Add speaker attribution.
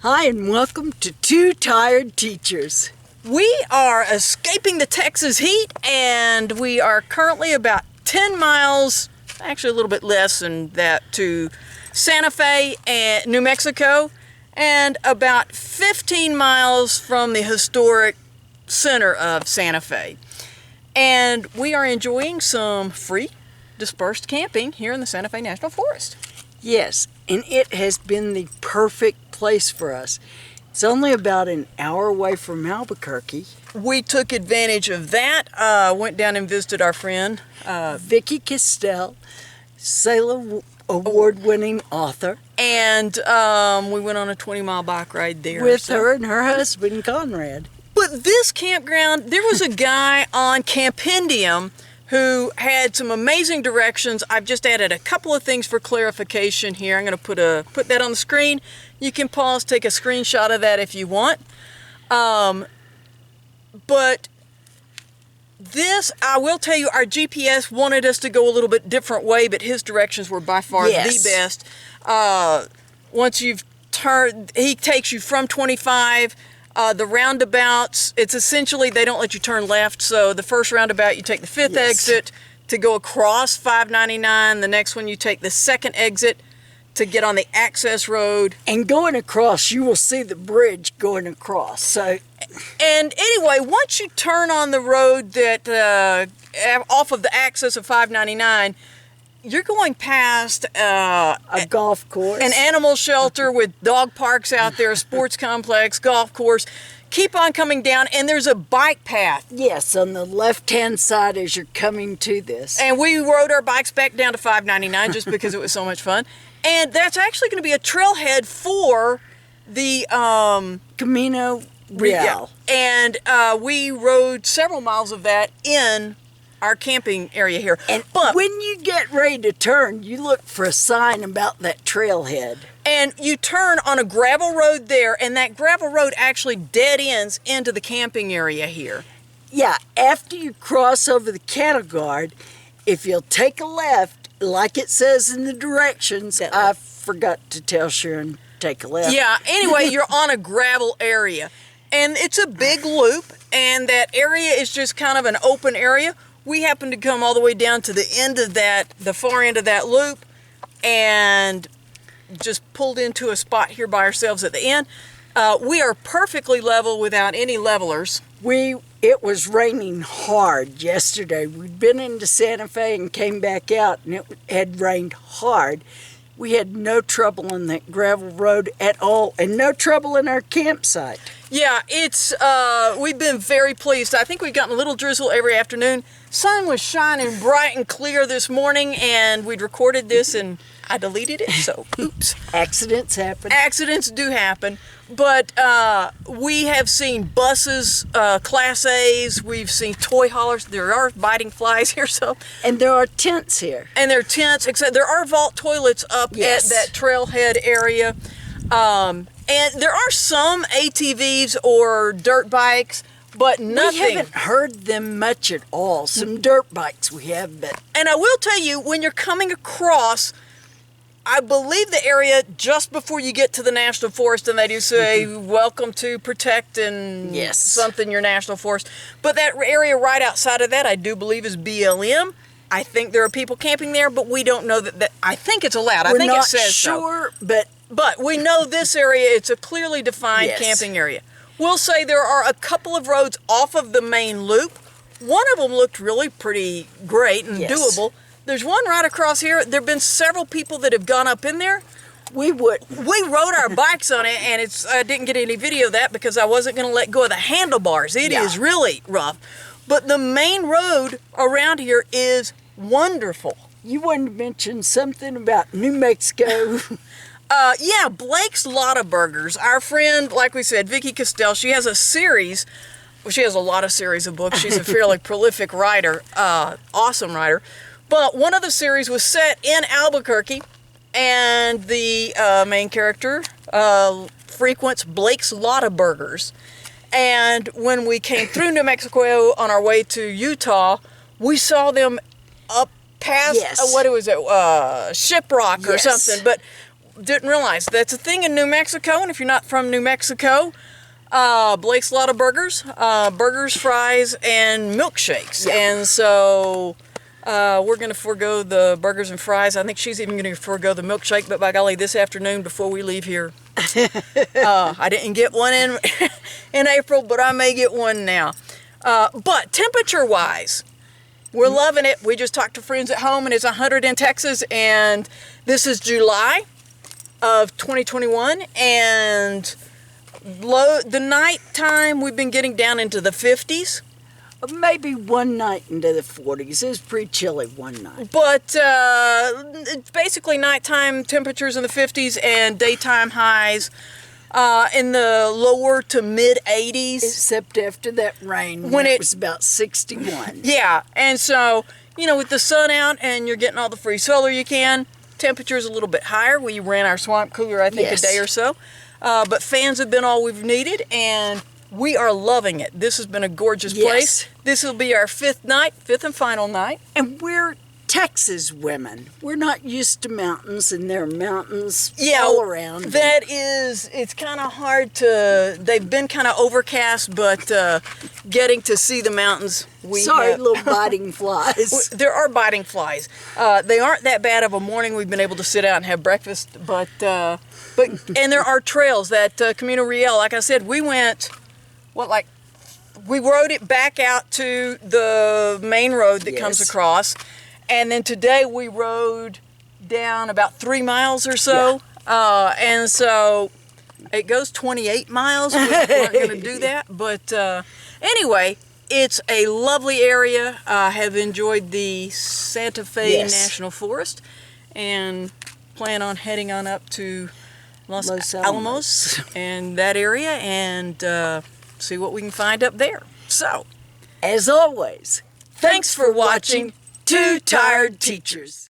Speaker 1: Hi, and welcome to Two Tired Teachers.
Speaker 2: We are escaping the Texas heat, and we are currently about 10 miles, actually a little bit less than that, to Santa Fe, and New Mexico, and about 15 miles from the historic center of Santa Fe. And we are enjoying some free dispersed camping here in the Santa Fe National Forest.
Speaker 1: Yes, and it has been the perfect place for us. It's only about an hour away from Albuquerque.
Speaker 2: We took advantage of that, went down and visited our friend,
Speaker 1: Vicki Castell, Sailor Award-winning author.
Speaker 2: And we went on a 20-mile bike ride there.
Speaker 1: With her and her husband, Conrad.
Speaker 2: But this campground, there was a guy on Campendium who had some amazing directions. I've just added a couple of things for clarification here. I'm going to put that on the screen. You can pause, take a screenshot of that if you want. But this, I will tell you, our GPS wanted us to go a little bit different way, but his directions were by far the best. Once you've turned, he takes you from 25. The roundabouts, it's essentially, they don't let you turn left, so the first roundabout you take the fifth exit to go across 599, the next one you take the second exit to get on the access road.
Speaker 1: And going across, you will see the bridge going across. So,
Speaker 2: and anyway, once you turn on the road that off of the access of 599, you're going past
Speaker 1: a golf course,
Speaker 2: an animal shelter with dog parks out there, a sports complex, golf course. Keep on coming down, and there's a bike path.
Speaker 1: Yes, on the left-hand side as you're coming to this.
Speaker 2: And we rode our bikes back down to 599 just because it was so much fun. And that's actually going to be a trailhead for the
Speaker 1: Camino Real.
Speaker 2: And we rode several miles of that in our camping area here.
Speaker 1: But when you get ready to turn, you look for a sign about that trailhead.
Speaker 2: And you turn on a gravel road there, and that gravel road actually dead ends into the camping area here.
Speaker 1: Yeah, after you cross over the cattle guard, if you'll take a left, like it says in the directions, I forgot to tell Sharon, take a left.
Speaker 2: Yeah, anyway, you're on a gravel area. And it's a big loop, and that area is just kind of an open area. We happened to come all the way down to the end of that, the far end of that loop, and just pulled into a spot here by ourselves at the end. We are perfectly level without any levelers.
Speaker 1: It was raining hard yesterday. We'd been into Santa Fe and came back out, and it had rained hard. We had no trouble on that gravel road at all, and no trouble in our campsite.
Speaker 2: Yeah, it's we've been very pleased. I think we've gotten a little drizzle every afternoon. Sun was shining bright and clear this morning, and we'd recorded this, and I deleted it, so oops.
Speaker 1: Accidents happen.
Speaker 2: Accidents do happen, but we have seen buses, Class A's, we've seen toy haulers. There are biting flies here, so.
Speaker 1: And there are tents here.
Speaker 2: And there are tents, except there are vault toilets up at that trailhead area. And there are some ATVs or dirt bikes, but nothing.
Speaker 1: We haven't heard them much at all. Some dirt bikes we have, but.
Speaker 2: And I will tell you, when you're coming across, I believe the area just before you get to the National Forest, and they do say, welcome to protect and something your National Forest. But that area right outside of that, I do believe is BLM. I think there are people camping there, but we don't know that I think it's allowed. I think it says so.
Speaker 1: We're not sure,
Speaker 2: but we know this area, it's a clearly defined camping area. We'll say there are a couple of roads off of the main loop. One of them looked really pretty great and doable. There's one right across here. There have been several people that have gone up in there. We rode our bikes on it, and I didn't get any video of that because I wasn't going to let go of the handlebars. It is really rough. But the main road around here is wonderful.
Speaker 1: You wanted to mention something about New Mexico.
Speaker 2: Blake's Lotaburgers. Our friend, like we said, Vicki Castell, she has a series. Well, she has a lot of series of books. She's a fairly prolific writer, awesome writer. But one of the series was set in Albuquerque, and the main character frequents Blake's Lotaburgers. And when we came through New Mexico on our way to Utah, we saw them up past, what was it, Shiprock or something. But didn't realize that's a thing in New Mexico. And if you're not from New Mexico, Blake's Lotaburgers, burgers, fries, and milkshakes.
Speaker 1: Yeah.
Speaker 2: And so we're going to forego the burgers and fries. I think she's even going to forego the milkshake. But by golly, this afternoon before we leave here, I didn't get one in April, but I may get one now. But temperature-wise, we're loving it. We just talked to friends at home, and it's 100 in Texas, and this is July of 2021, and the night time we've been getting down into the 50s.
Speaker 1: Maybe one night into the 40s. It was pretty chilly one night.
Speaker 2: But it's basically nighttime temperatures in the 50s and daytime highs in the lower to mid 80s.
Speaker 1: Except after that rain when it was about 61.
Speaker 2: Yeah, and so, with the sun out and you're getting all the free solar you can, temperature's a little bit higher. We ran our swamp cooler, I think, a day or so. But fans have been all we've needed, and we are loving it. This has been a gorgeous place. This will be our fifth and final night.
Speaker 1: And we're Texas women. We're not used to mountains, and there are mountains all around.
Speaker 2: It's kind of hard they've been kind of overcast, but getting to see the mountains,
Speaker 1: little biting flies.
Speaker 2: There are biting flies. They aren't that bad of a morning. We've been able to sit out and have breakfast, but and there are trails. That Camino Real, like I said, we went, we rode it back out to the main road that comes across. And then today we rode down about 3 miles or so. Yeah. And so it goes 28 miles. We weren't going to do that. But anyway, it's a lovely area. I have enjoyed the Santa Fe National Forest and plan on heading on up to Los Alamos and that area and see what we can find up there. So,
Speaker 1: as always,
Speaker 2: thanks for watching Two Tired Teachers.